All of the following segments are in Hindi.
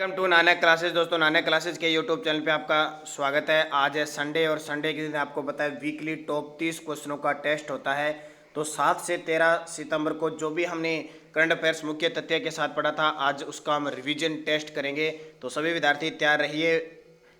Welcome to Nanak classes. दोस्तों, नानक क्लासेस के यूट्यूब चैनल पे आपका स्वागत है। आज है संडे और संडे के दिन आपको पता है वीकली टॉप 30 क्वेश्चनों का टेस्ट होता है। तो 7 से 13 सितंबर को जो भी हमने करंट अफेयर्स मुख्य तथ्य के साथ पढ़ा था, आज उसका हम रिवीजन टेस्ट करेंगे। तो सभी विद्यार्थी तैयार रहिए।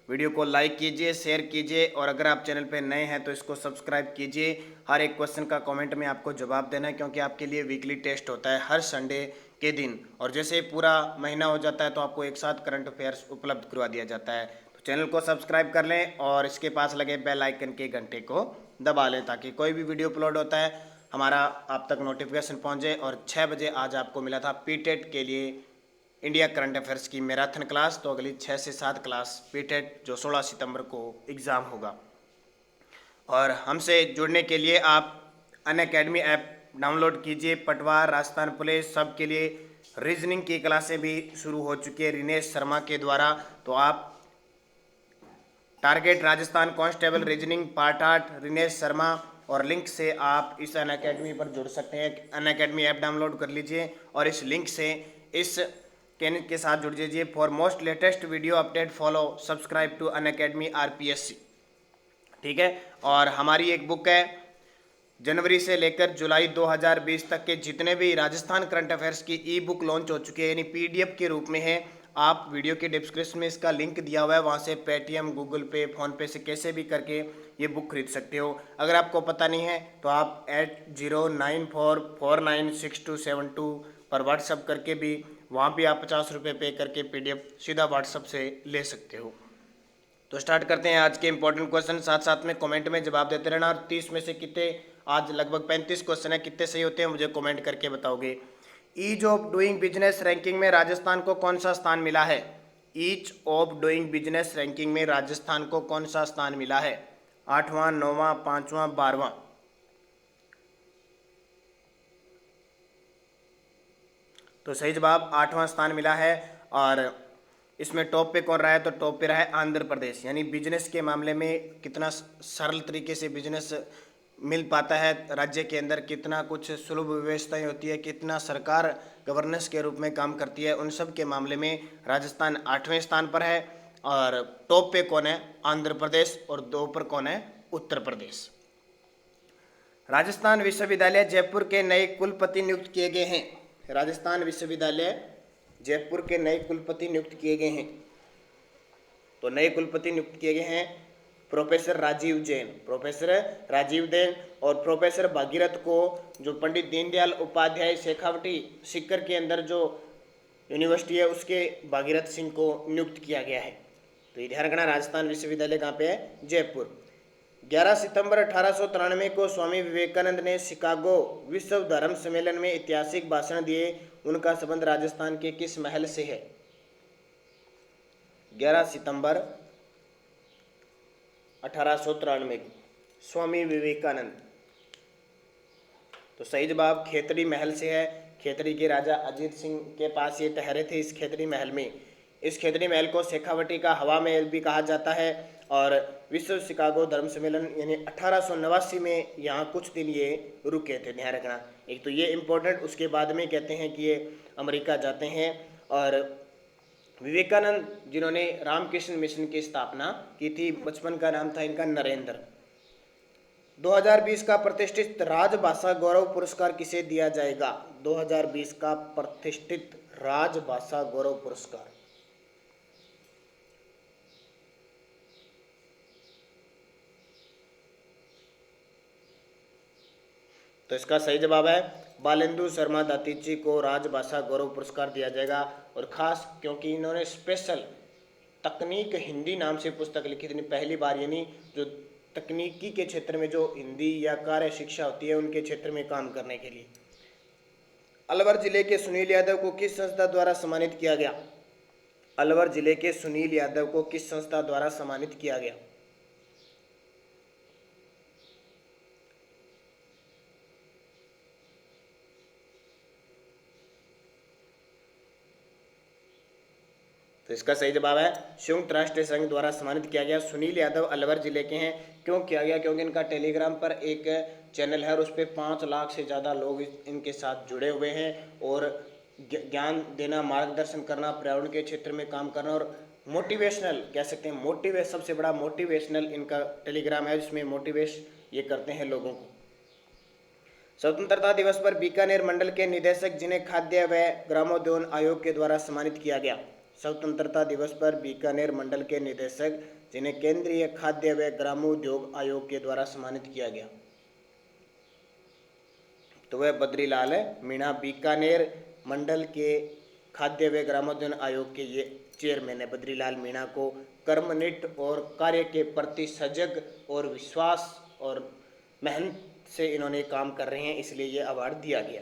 वीडियो को लाइक कीजिए, शेयर कीजिए और अगर आप चैनल पर नए हैं तो इसको सब्सक्राइब कीजिए। हर एक क्वेश्चन का कमेंट में आपको जवाब देना है, क्योंकि आपके लिए वीकली टेस्ट होता है हर संडे के दिन। और जैसे ही पूरा महीना हो जाता है तो आपको एक साथ करंट अफेयर्स उपलब्ध करवा दिया जाता है। तो चैनल को सब्सक्राइब कर लें और इसके पास लगे बेल आइकन के घंटे को दबा लें, ताकि कोई भी वीडियो अपलोड होता है हमारा आप तक नोटिफिकेशन पहुंचे। और 6 बजे आज आपको मिला था पीटेट के लिए इंडिया करंट अफेयर्स की मैराथन क्लास। तो अगली 6 से 7 क्लास पीटेट जो 16 सितंबर को एग्ज़ाम होगा। और हमसे जुड़ने के लिए आप अनअकैडमी ऐप डाउनलोड कीजिए। पटवार, राजस्थान पुलिस सब के लिए रीजनिंग की क्लासें भी शुरू हो चुकी है रिनेश शर्मा के द्वारा। तो आप target Rajasthan constable reasoning part 8 Rinesh Sharma और लिंक से आप इस अनअकैडमी पर जुड़ सकते हैं। अनअकैडमी ऐप डाउनलोड कर लीजिए और इस लिंक से इस चैनल के साथ जुड़ जाइए। For most latest video update follow subscribe to Unacademy RPSC। ठीक है। और हमारी एक बुक है, जनवरी से लेकर जुलाई 2020 तक के जितने भी राजस्थान करंट अफेयर्स की ई बुक लॉन्च हो चुकी है, यानी PDF के रूप में है। आप वीडियो के डिस्क्रिप्शन में इसका लिंक दिया हुआ है, वहाँ से पेटीएम, गूगल पे, फ़ोनपे से कैसे भी करके ये बुक खरीद सकते हो। अगर आपको पता नहीं है तो आप 8094496272 पर व्हाट्सअप करके भी वहाँ भी आप 50 रुपये पे करके PDF सीधा व्हाट्सअप से ले सकते हो। तो स्टार्ट करते हैं आज के इंपॉर्टेंट क्वेश्चन। साथ साथ में कमेंट में जवाब देते रहना। और 30 में से कितने, आज लगभग 35 क्वेश्चन है, कितने सही होते हैं मुझे कमेंट करके बताओगे। Ease of doing business ranking में राजस्थान को कौन सा स्थान मिला है? Ease of doing business ranking में राजस्थान को कौन सा स्थान मिला है? 8वां, 9वां, 5वां, 12वां? तो सही जवाब 8वां स्थान मिला है। और इसमें टॉप पे कौन रहा है? तो टॉप पे रहा है आंध्र प्रदेश। यानी बिजनेस के मामले में कितना सरल तरीके से बिजनेस मिल पाता है राज्य के अंदर, कितना कुछ सुलभ व्यवस्थाएं होती है, कितना सरकार गवर्नेंस के रूप में काम करती है, उन सब के मामले में राजस्थान 8वें स्थान पर है। और टॉप पे कौन है? आंध्र प्रदेश। और 2 पर कौन है? उत्तर प्रदेश। राजस्थान विश्वविद्यालय जयपुर के नए कुलपति नियुक्त किए गए हैं। राजस्थान विश्वविद्यालय जयपुर के नए कुलपति नियुक्त किए गए हैं। तो नए कुलपति नियुक्त किए गए हैं प्रोफेसर राजीव जैन, प्रोफेसर राजीव जैन। और प्रोफेसर भागीरथ को जो पंडित दीनदयाल उपाध्याय शेखावटी सीकर के अंदर जो यूनिवर्सिटी है उसके भागीरथ सिंह को नियुक्त किया गया है। तो ये ध्यान रखना, राजस्थान विश्वविद्यालय कहाँ पे है? जयपुर। 11 सितंबर 1893 को स्वामी विवेकानंद ने शिकागो विश्व धर्म सम्मेलन में ऐतिहासिक भाषण दिए। उनका संबंध राजस्थान के किस महल से है? 11 सितंबर 1893 स्वामी विवेकानंद। तो सही जवाब खेतड़ी महल से है। खेतड़ी के राजा अजीत सिंह के पास ये ठहरे थे इस खेतड़ी महल में। इस खेतड़ी महल को शेखावटी का हवा महल भी कहा जाता है। और विश्व शिकागो धर्म सम्मेलन यानी 1889 में यहाँ कुछ दिन ये रुके थे, ध्यान रखना। एक तो ये इम्पोर्टेंट, उसके बाद में कहते हैं कि ये अमेरिका जाते हैं। और विवेकानंद जिन्होंने रामकृष्ण मिशन की स्थापना की थी, बचपन का नाम था इनका नरेंद्र। 2020 का प्रतिष्ठित राजभाषा गौरव पुरस्कार किसे दिया जाएगा? 2020 का प्रतिष्ठित राजभाषा गौरव पुरस्कार। तो इसका सही जवाब है बालेंदु शर्मा दातीची को राजभाषा गौरव पुरस्कार दिया जाएगा। और खास क्योंकि इन्होंने स्पेशल तकनीक हिंदी नाम से पुस्तक लिखी थी पहली बार, यानी जो तकनीकी के क्षेत्र में जो हिंदी या कार्य शिक्षा होती है उनके क्षेत्र में काम करने के लिए। अलवर जिले के सुनील यादव को किस संस्था द्वारा सम्मानित किया गया? अलवर जिले के सुनील यादव को किस संस्था द्वारा सम्मानित किया गया? तो इसका सही जवाब है संयुक्त राष्ट्र संघ द्वारा सम्मानित किया गया। सुनील यादव अलवर जिले के हैं। क्यों किया गया? क्योंकि इनका टेलीग्राम पर एक चैनल है और उस पर 5 लाख से ज़्यादा लोग इनके साथ जुड़े हुए हैं। और ज्ञान देना, मार्गदर्शन करना, पर्यावरण के क्षेत्र में काम करना और मोटिवेशनल कह सकते हैं, सबसे बड़ा मोटिवेशनल इनका टेलीग्राम है जिसमें मोटिवेट ये करते हैं लोगों को। स्वतंत्रता दिवस पर बीकानेर मंडल के निदेशक जिन्हें खाद्य व ग्रामोद्योग आयोग के द्वारा सम्मानित किया गया। स्वतंत्रता दिवस पर बीकानेर मंडल के निदेशक जिन्हें केंद्रीय खाद्य व ग्रामोद्योग आयोग के द्वारा सम्मानित किया गया तो वह बद्रीलाल मीणा बीकानेर मंडल के खाद्य व ग्रामोद्योग आयोग के ये चेयरमैन है। बद्रीलाल मीणा को कर्मनिष्ठ और कार्य के प्रति सजग और विश्वास और मेहनत से इन्होंने काम कर रहे हैं, इसलिए ये अवार्ड दिया गया।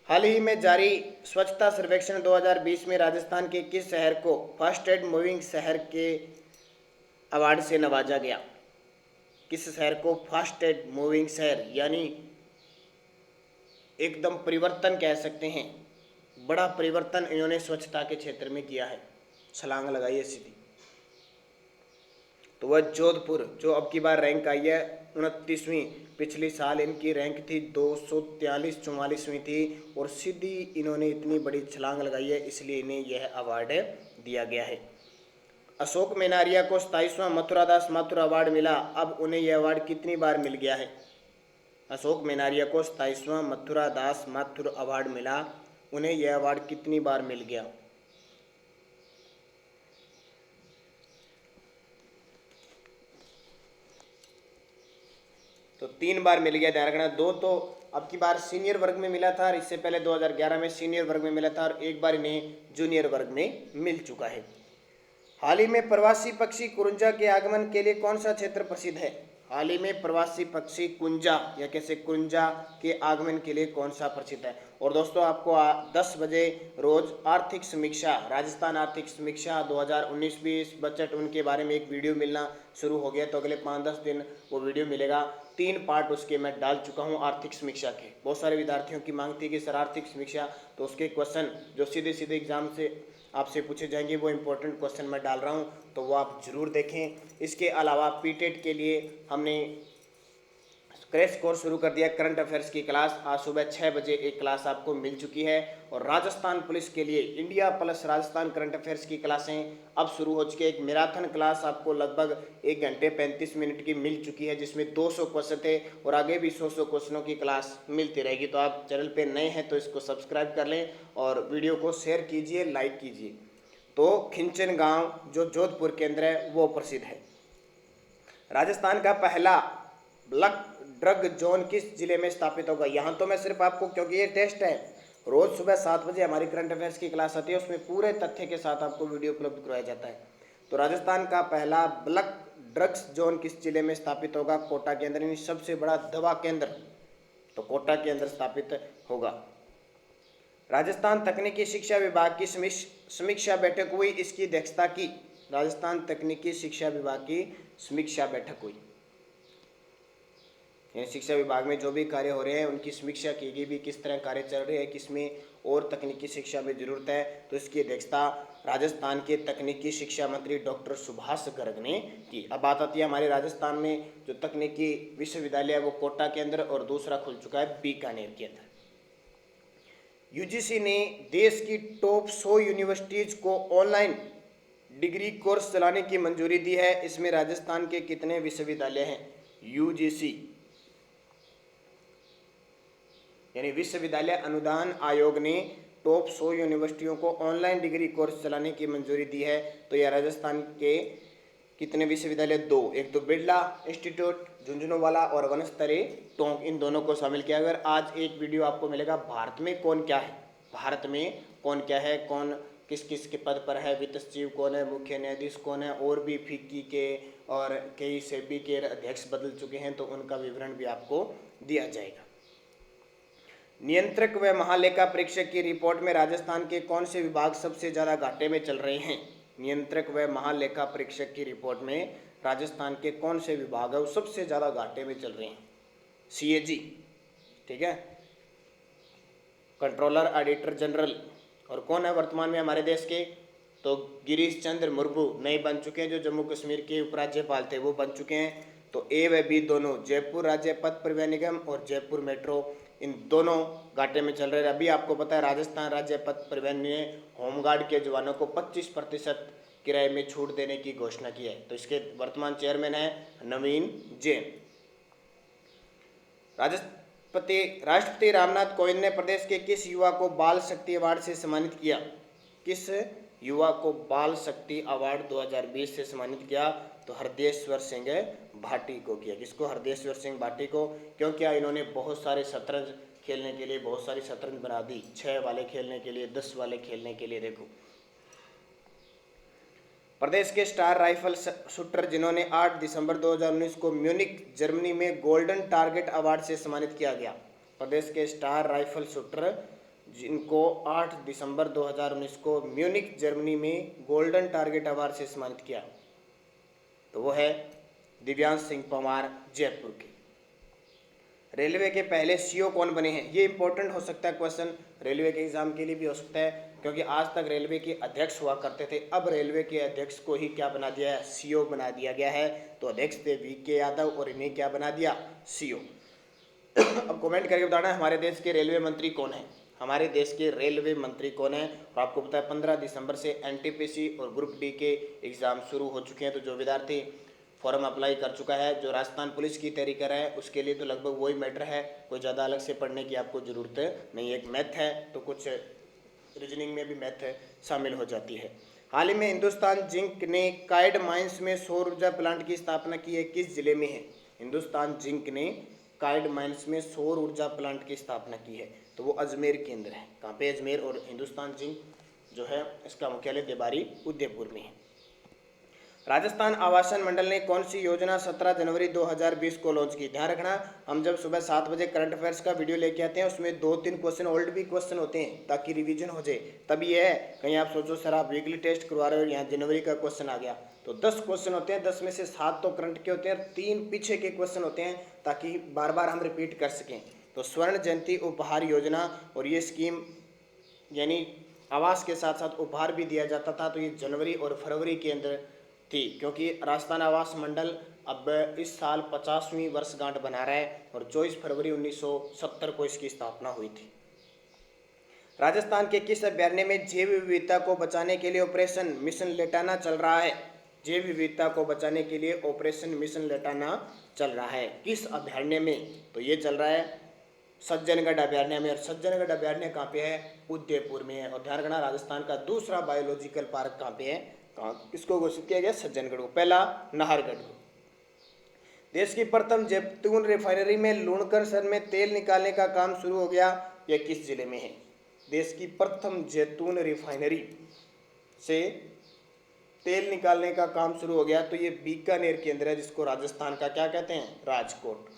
हाल ही में जारी स्वच्छता सर्वेक्षण 2020 में राजस्थान के किस शहर को फर्स्ट एड मूविंग शहर के अवार्ड से नवाजा गया? किस शहर को फर्स्ट एड मूविंग शहर यानी एकदम परिवर्तन कह सकते हैं, बड़ा परिवर्तन इन्होंने स्वच्छता के क्षेत्र में किया है, छलांग लगाई है सीधी, तो वह जोधपुर, जो अब की बार रैंक आई है 29वीं। पिछली साल इनकी रैंक थी 243-44वीं थी और सीधी इन्होंने इतनी बड़ी छलांग लगाई है, इसलिए इन्हें यह अवार्ड दिया गया है। अशोक मेनारिया को 27वां मथुरादास माथुर अवार्ड मिला, अब उन्हें यह अवार्ड कितनी बार मिल गया है? अशोक मेनारिया को 27वां मथुरादास माथुर अवार्ड मिला, उन्हें यह अवार्ड कितनी बार मिल गया? तो 3 बार मिल गया, ध्यान रखना। 2 तो अब की बार सीनियर वर्ग में मिला था और इससे पहले 2011 में सीनियर वर्ग में मिला था और एक बार इन्हें जूनियर वर्ग में मिल चुका है। हाल ही में प्रवासी पक्षी कुंजा के आगमन के लिए कौन सा क्षेत्र प्रसिद्ध है? हाल ही में प्रवासी पक्षी कुंजा या कैसे कुंजा के आगमन के लिए कौन सा प्रसिद्ध है? और दोस्तों आपको 10 बजे रोज आर्थिक समीक्षा, राजस्थान आर्थिक समीक्षा 2019-20 बजट, उनके बारे में एक वीडियो मिलना शुरू हो गया, तो अगले 5-10 दिन वो वीडियो मिलेगा। 3 पार्ट उसके मैं डाल चुका हूँ आर्थिक समीक्षा के। बहुत सारे विद्यार्थियों की मांग थी कि सर आर्थिक समीक्षा, तो उसके क्वेश्चन जो सीधे सीधे एग्जाम से आपसे पूछे जाएंगे वो इंपॉर्टेंट क्वेश्चन मैं डाल रहा हूँ, तो वो आप जरूर देखें। इसके अलावा पीटेट के लिए हमने क्रैश कोर्स शुरू कर दिया, करंट अफेयर्स की क्लास आज सुबह 6 बजे एक क्लास आपको मिल चुकी है। और राजस्थान पुलिस के लिए India plus Rajasthan current affairs की क्लासें अब शुरू हो चुकी है। एक मैराथन क्लास आपको लगभग 1 घंटे 35 मिनट की मिल चुकी है, जिसमें 200 क्वेश्चन थे और आगे भी 100 क्वेश्चनों की क्लास मिलती रहेगी। तो आप चैनल पर नए हैं तो इसको सब्सक्राइब कर लें और वीडियो को शेयर कीजिए, लाइक कीजिए। तो खिंचन गाँव जो जोधपुर केंद्र है वो प्रसिद्ध है। राजस्थान का पहला ब्लैक ड्रग जोन किस जिले में स्थापित होगा? यहाँ तो मैं सिर्फ आपको, क्योंकि ये टेस्ट है, रोज सुबह 7 बजे हमारी करंट अफेयर्स की क्लास आती है, उसमें पूरे तथ्य के साथ आपको वीडियो उपलब्ध करवाया जाता है। तो राजस्थान का पहला ब्लैक ड्रग्स जोन किस जिले में स्थापित होगा? कोटा के अंदर, यानी सबसे बड़ा दवा केंद्र तो कोटा के अंदर स्थापित होगा। राजस्थान तकनीकी शिक्षा विभाग की समीक्षा बैठक हुई, इसकी अध्यक्षता की? राजस्थान तकनीकी शिक्षा विभाग की समीक्षा बैठक हुई, शिक्षा विभाग में जो भी कार्य हो रहे हैं उनकी समीक्षा की गई भी, किस तरह कार्य चल रहे हैं, किसमें और तकनीकी शिक्षा में जरूरत है, तो इसकी अध्यक्षता राजस्थान के तकनीकी शिक्षा मंत्री डॉक्टर सुभाष गर्ग ने की। अब बात आती है हमारे राजस्थान में जो तकनीकी विश्वविद्यालय है वो कोटा के अंदर और दूसरा खुल चुका है बीकानेर के अंदर। यूजीसी ने देश की टॉप 100 यूनिवर्सिटीज को ऑनलाइन डिग्री कोर्स चलाने की मंजूरी दी है। इसमें राजस्थान के कितने विश्वविद्यालय हैं? यूजीसी यानी विश्वविद्यालय अनुदान आयोग ने टॉप 100 यूनिवर्सिटियों को ऑनलाइन डिग्री कोर्स चलाने की मंजूरी दी है। तो यह राजस्थान के कितने विश्वविद्यालय? 2, एक तो बिरला इंस्टीट्यूट झुंझुनूवाला और वनस्थली टोंक, इन दोनों को शामिल किया। अगर आज एक वीडियो आपको मिलेगा भारत में कौन क्या है, भारत में कौन क्या है, कौन किस किस के पद पर है, वित्त सचिव कौन है, मुख्य न्यायाधीश कौन है, और भी फिक्की के और कई सेबी के अध्यक्ष बदल चुके हैं, तो उनका विवरण भी आपको दिया जाएगा। नियंत्रक व महालेखा परीक्षक की रिपोर्ट में राजस्थान के कौन से विभाग सबसे ज़्यादा घाटे में चल रहे हैं? नियंत्रक व महालेखा परीक्षक की रिपोर्ट में राजस्थान के कौन से विभाग है वो सबसे ज़्यादा घाटे में चल रहे हैं? सीएजी, ठीक है, कंट्रोलर ऑडिटर जनरल। और कौन है वर्तमान में हमारे देश के? तो गिरीश चंद्र मुर्मू नए बन चुके हैं, जो जम्मू कश्मीर के उपराज्यपाल थे वो बन चुके हैं। तो ए व बी दोनों, जयपुर राज्य पथ परिवहन निगम और जयपुर मेट्रो, इन दोनों घाटे में चल रहे हैं। अभी आपको पता है राजस्थान राज्य पथ परिवहन ने होमगार्ड के जवानों को 25% किराए में छूट देने की घोषणा की है। तो इसके वर्तमान चेयरमैन है नवीन जैन। राष्ट्रपति रामनाथ कोविंद ने प्रदेश के किस युवा को बाल शक्ति अवार्ड से सम्मानित किया? किस युवा को बाल शक्ति अवार्ड 2020 से सम्मानित किया? तो हरदेश्वर सिंह भाटी को किया। किसको? हरदेश्वर सिंह भाटी को। क्यों किया? इन्होंने बहुत सारे शतरंज खेलने के लिए बहुत सारी शतरंज बना दी, 6 वाले खेलने के लिए, 10 वाले खेलने के लिए। देखो, प्रदेश के स्टार राइफल शूटर जिन्होंने 8 दिसंबर 2019 को म्यूनिक जर्मनी में गोल्डन टारगेट अवार्ड से सम्मानित किया गया। प्रदेश के स्टार राइफल शूटर जिनको 8 दिसंबर 2019 को म्यूनिक जर्मनी में गोल्डन टारगेट अवार्ड से सम्मानित किया, तो वो है दिव्यांश सिंह परमार, जयपुर के। रेलवे के पहले सीईओ कौन बने हैं? ये इंपॉर्टेंट हो सकता है क्वेश्चन, रेलवे के एग्जाम के लिए भी हो सकता है, क्योंकि आज तक रेलवे के अध्यक्ष हुआ करते थे। अब रेलवे के अध्यक्ष को ही क्या बना दिया है? सीईओ बना दिया गया है। तो अध्यक्ष थे वीके यादव और इन्हें क्या बना दिया? सीईओ। अब कमेंट करके बताना हमारे देश के रेलवे मंत्री कौन है? हमारे देश के रेलवे मंत्री कौन है? और आपको पता है 15 दिसंबर से एनटीपीसी और ग्रुप डी के एग्जाम शुरू हो चुके हैं। तो जो विद्यार्थी फॉर्म अप्लाई कर चुका है, जो राजस्थान पुलिस की तैयारी कर रहा है, उसके लिए तो लगभग वही मैटर है, कोई ज़्यादा अलग से पढ़ने की आपको ज़रूरत नहीं है। एक मैथ है तो कुछ रीजनिंग में भी मैथ शामिल हो जाती है। हाल ही में हिंदुस्तान जिंक ने काइड माइंस में सौर ऊर्जा प्लांट की स्थापना की है, किस जिले में है? हिंदुस्तान जिंक ने काइड माइंस में सौर ऊर्जा प्लांट की स्थापना की है, तो वो अजमेर के अंदर है। कहाँ पे? अजमेर। और हिंदुस्तान जिंक जो है इसका मुख्यालय देबारी उदयपुर में है। राजस्थान आवासन मंडल ने कौन सी योजना 17 जनवरी 2020 को लॉन्च की? ध्यान रखना, हम जब सुबह 7 बजे करंट अफेयर्स का वीडियो लेके आते हैं उसमें 2-3 क्वेश्चन ओल्ड भी क्वेश्चन होते हैं ताकि रिवीजन हो जाए। तब ये है, कहीं आप सोचो सर आप वीकली टेस्ट करवा रहे हो, यहाँ जनवरी का क्वेश्चन आ गया, तो 10 क्वेश्चन होते हैं, 10 में से 7 तो करंट के होते हैं, 3 पीछे के क्वेश्चन होते हैं, ताकि बार बार हम रिपीट कर सकें। तो स्वर्ण जयंती उपहार योजना, और ये स्कीम यानी आवास के साथ साथ उपहार भी दिया जाता था, तो ये जनवरी और फरवरी के अंदर थी, क्योंकि राजस्थान आवास मंडल अब इस साल 50वीं वर्षगांठ बना रहा है और 24 फरवरी 1970 को इसकी स्थापना हुई थी। राजस्थान के किस अभयारण्य में जैव विविधता को बचाने के लिए ऑपरेशन मिशन लेटाना चल रहा है? जैव विविधता को बचाने के लिए ऑपरेशन मिशन लेटाना चल रहा है, किस अभयारण्य में? तो ये चल रहा है सज्जनगढ़ अभयारण्य में। और सज्जनगढ़ अभयारण्य कहाँ पे है? उदयपुर में है। और ध्यान रखना, राजस्थान का दूसरा बायोलॉजिकल पार्क कहाँ पे है? किसको घोषित किया गया? सज्जनगढ़ को। पहला नाहरगढ़ को। देश की प्रथम जैतून रिफाइनरी में लूणकरसर में तेल निकालने का काम शुरू हो गया, यह किस जिले में है? देश की प्रथम जैतून रिफाइनरी से तेल निकालने का काम शुरू हो गया, तो ये बीकानेर के अंदर है, जिसको राजस्थान का क्या कहते हैं? राजकोट।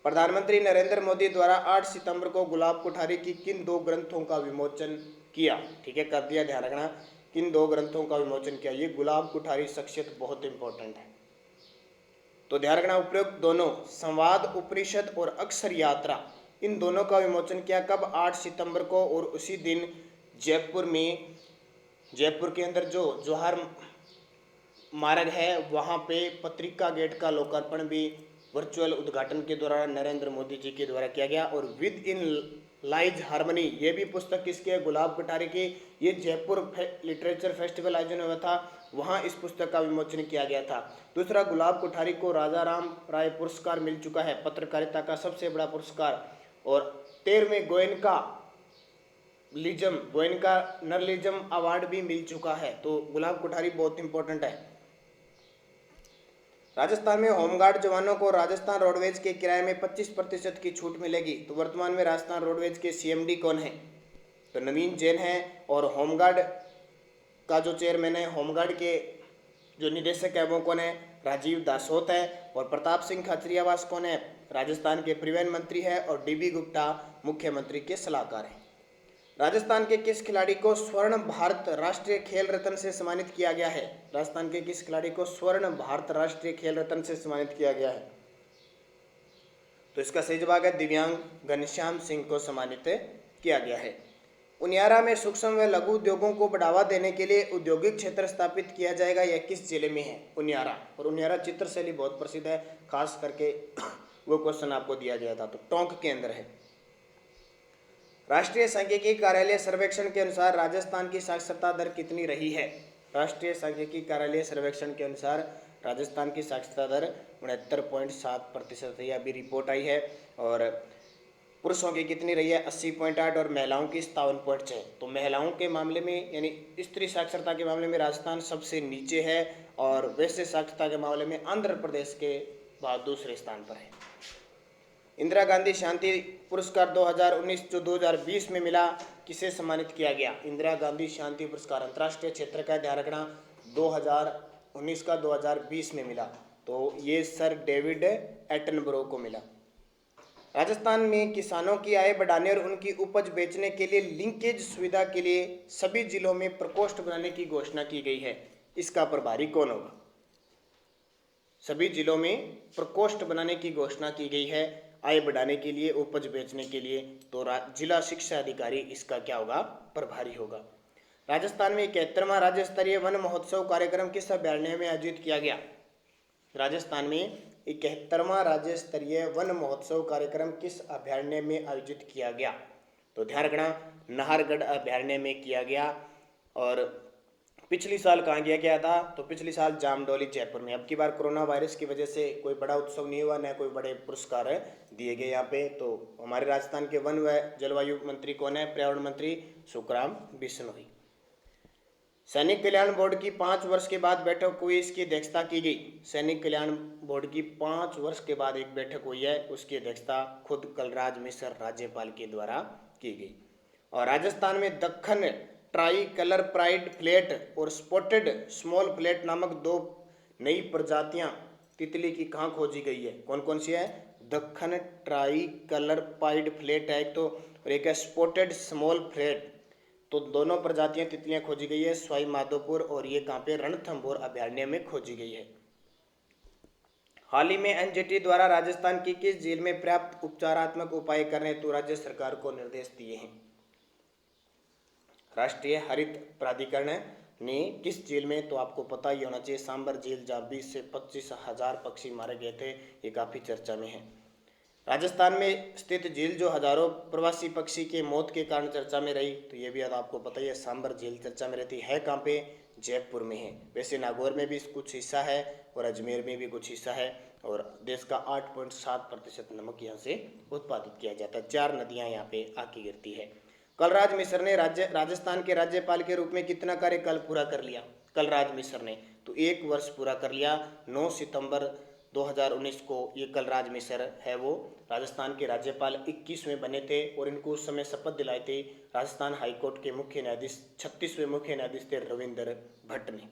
प्रधानमंत्री नरेंद्र मोदी द्वारा 8 सितंबर को गुलाब कोठारी की किन 2 ग्रंथों का विमोचन किया? ठीक है, कर दिया। ध्यान रखना, किन 2 ग्रंथों का विमोचन किया? ये गुलाब कोठारी शख्सियत बहुत इंपॉर्टेंट है, तो ध्यान रखना। उपरोक्त दोनों संवाद उपनिषद और अक्षर यात्रा, इन दोनों का विमोचन किया कब? 8 सितंबर को। और उसी दिन जयपुर में, जयपुर के अंदर जो जवाहर मार्ग है वहाँ पे पत्रिका गेट का लोकार्पण भी वर्चुअल उद्घाटन के दौरान नरेंद्र मोदी जी के द्वारा किया गया। और विद इन लाइज हारमोनी, ये भी पुस्तक किसकी है? गुलाब कोठारी की। ये जयपुर लिटरेचर फेस्टिवल आयोजन हुआ था, वहाँ इस पुस्तक का विमोचन किया गया था। दूसरा, गुलाब कोठारी को राजा राम राय पुरस्कार मिल चुका है, पत्रकारिता का सबसे बड़ा पुरस्कार। और 13वें गोयनका नरलिज्म अवार्ड भी मिल चुका है। तो गुलाब कोठारी बहुत इंपॉर्टेंट है। राजस्थान में होमगार्ड जवानों को राजस्थान रोडवेज के किराए में 25% की छूट मिलेगी। तो वर्तमान में राजस्थान रोडवेज के सीएमडी कौन है? तो नवीन जैन है। और होमगार्ड का जो चेयरमैन है, होमगार्ड के जो निदेशक है वो कौन है? राजीव दासोत है। और प्रताप सिंह खाचरियावास कौन है? राजस्थान के परिवहन मंत्री है। और डीबी गुप्ता मुख्यमंत्री के सलाहकार हैं। राजस्थान के किस खिलाड़ी को स्वर्ण भारत राष्ट्रीय खेल रत्न से सम्मानित किया गया है? राजस्थान के किस खिलाड़ी को स्वर्ण भारत राष्ट्रीय खेल रत्न से सम्मानित किया गया है? तो इसका सही जवाब है दिव्यांग घनश्याम सिंह को सम्मानित किया गया है। उनियारा में सूक्ष्म व लघु उद्योगों को बढ़ावा देने के लिए औद्योगिक क्षेत्र स्थापित किया जाएगा, यह किस जिले में है? उनियारा। और उनियारा चित्रशैली बहुत प्रसिद्ध है, खास करके वो क्वेश्चन आपको दिया गया था, तो टोंक के अंदर है। राष्ट्रीय सांख्यिकी कार्यालय सर्वेक्षण के अनुसार राजस्थान की साक्षरता दर कितनी रही है? राष्ट्रीय सांख्यिकी कार्यालय सर्वेक्षण के अनुसार राजस्थान की साक्षरता दर 69.7% रही, अभी रिपोर्ट आई है। और पुरुषों की कितनी रही है? 80.8 और महिलाओं की 57.6। तो महिलाओं के मामले में यानी स्त्री साक्षरता के मामले में राजस्थान सबसे नीचे है और वैश्य साक्षरता के मामले में आंध्र प्रदेश के बाद दूसरे स्थान पर है। इंदिरा गांधी शांति पुरस्कार 2019 जो 2020 में मिला, किसे सम्मानित किया गया? इंदिरा गांधी शांति पुरस्कार अंतर्राष्ट्रीय क्षेत्र का, ध्यान रखना, 2019 का 2020 में मिला। तो ये सर डेविड एटनबरो को मिला। राजस्थान में किसानों की आय बढ़ाने और उनकी उपज बेचने के लिए लिंकेज सुविधा के लिए सभी जिलों में प्रकोष्ठ बनाने की घोषणा की गई है। इसका प्रभारी कौन होगा? सभी जिलों में प्रकोष्ठ बनाने की घोषणा की गई है आय बढ़ाने के लिए, उपज बेचने के लिए। तो जिला शिक्षा अधिकारी इसका क्या होगा? प्रभारी होगा। राजस्थान में 71वां राज्य स्तरीय वन महोत्सव कार्यक्रम किस अभयारण्य में आयोजित किया गया? राजस्थान में 71वां राज्य स्तरीय वन महोत्सव कार्यक्रम किस अभयारण्य में आयोजित किया गया? तो ध्यान रखना, नाहरगढ़ अभयारण्य में किया गया। और पिछली साल कहाँ किया गया था? तो पिछली साल जामडौली जयपुर में। अब की बार कोरोना वायरस की वजह से कोई बड़ा उत्सव नहीं हुआ, न कोई बड़े पुरस्कार दिए गए यहाँ पे। तो हमारे राजस्थान के वन व जलवायु मंत्री कौन है? पर्यावरण मंत्री सुखराम बिश्नोई। सैनिक कल्याण बोर्ड की 5 वर्ष के बाद बैठक हुई, इसकी अध्यक्षता की गई। सैनिक कल्याण बोर्ड की 5 वर्ष के बाद एक बैठक हुई है, उसकी अध्यक्षता खुद कलराज मिश्र राज्यपाल के द्वारा की गई। और राजस्थान में Deccan tricolour pride flat और स्पॉटेड स्मॉल फ्लेट नामक 2 नई प्रजातियां तितली की कहाँ खोजी गई है? कौन कौन सी है? Deccan tricolour pride flat है एक तो, और एक है स्पॉटेड स्मॉल फ्लेट। तो दोनों प्रजातियां तितलियां खोजी गई है सवाई माधोपुर, और ये कहाँ पे? रणथंभौर अभयारण्य में खोजी गई है। हाल ही में एनजीटी द्वारा राजस्थान की किस झील में पर्याप्त उपचारात्मक उपाय करने हेतु राज्य सरकार को निर्देश दिए हैं? राष्ट्रीय हरित प्राधिकरण ने किस झील में? तो आपको पता ही होना चाहिए, सांबर झील, जहाँ 20 से 25,000 पक्षी मारे गए थे, ये काफी चर्चा में है। राजस्थान में स्थित झील जो हजारों प्रवासी पक्षी के मौत के कारण चर्चा में रही, तो ये भी आपको पता ही है, सांबर झील चर्चा में रहती है। कहाँ पे? जयपुर में है। वैसे नागौर में भी कुछ हिस्सा है और अजमेर में भी कुछ हिस्सा है। और देश का 8.7% नमक यहाँ से उत्पादित किया जाता है। 4 नदियाँ यहाँ पे आके गिरती है। कलराज मिश्र ने राजस्थान के राज्यपाल के रूप में कितना कार्यकाल पूरा कर लिया? कलराज मिश्र ने तो 1 वर्ष पूरा कर लिया। 9 सितंबर 2019 को ये कलराज मिश्र है वो राजस्थान के राज्यपाल 21वें बने थे, और इनको उस समय शपथ दिलाई थी राजस्थान हाईकोर्ट के मुख्य न्यायाधीश 36वें मुख्य न्यायाधीश थे रविंद्र भट्ट ने।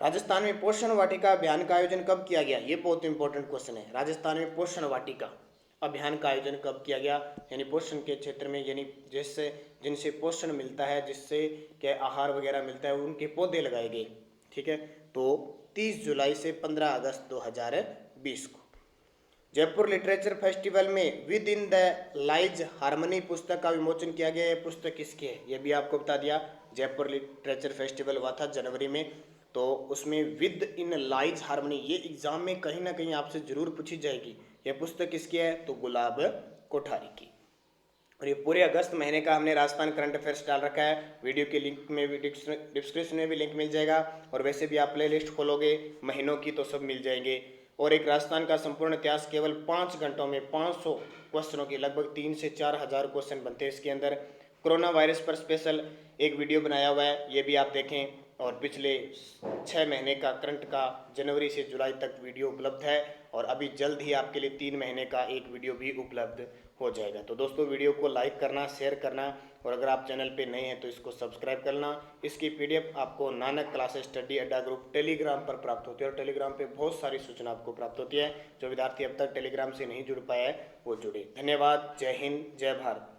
राजस्थान में पोषण वाटिका अभियान का आयोजन कब किया गया? ये बहुत इंपॉर्टेंट क्वेश्चन है। राजस्थान में पोषण वाटिका अभियान का आयोजन कब किया गया? यानी पोषण के क्षेत्र में, यानी जिनसे पोषण मिलता है, जिससे क्या आहार वगैरह मिलता है, उनके पौधे लगाए गए। ठीक है, तो 30 जुलाई से 15 अगस्त 2020 को जयपुर लिटरेचर फेस्टिवल में with in the lies harmony पुस्तक का विमोचन किया गया। यह पुस्तक किसकी है? यह भी आपको बता दिया। जयपुर लिटरेचर फेस्टिवल हुआ था जनवरी में, तो उसमें विद इन लाइज हार्मनी, ये एग्जाम में कहीं ना कहीं आपसे जरूर पूछी जाएगी। यह पुस्तक किसकी है? तो गुलाब कोठारी की। और ये पूरे अगस्त महीने का हमने राजस्थान करंट अफेयर्स डाल रखा है। वीडियो के लिंक में भी, डिस्क्रिप्शन में भी लिंक मिल जाएगा। और वैसे भी आप प्ले लिस्ट खोलोगे महीनों की तो सब मिल जाएंगे। और एक राजस्थान का संपूर्ण इतिहास केवल 5 घंटों में 500 क्वेश्चनों की, लगभग 3 से 4 हज़ार क्वेश्चन बनते हैं इसके अंदर। कोरोना वायरस पर स्पेशल एक वीडियो बनाया हुआ है, ये भी आप देखें। और पिछले 6 महीने का करंट का जनवरी से जुलाई तक वीडियो उपलब्ध है, और अभी जल्द ही आपके लिए 3 महीने का एक वीडियो भी उपलब्ध हो जाएगा। तो दोस्तों, वीडियो को लाइक करना, शेयर करना, और अगर आप चैनल पे नए हैं तो इसको सब्सक्राइब करना। इसकी PDF आपको नानक क्लासेस स्टडी अड्डा ग्रुप टेलीग्राम पर प्राप्त होती है, और टेलीग्राम पे बहुत सारी सूचना आपको प्राप्त होती है। जो विद्यार्थी अब तक टेलीग्राम से नहीं जुड़ पाया है वो जुड़े। धन्यवाद। जय हिंद, जय भारत।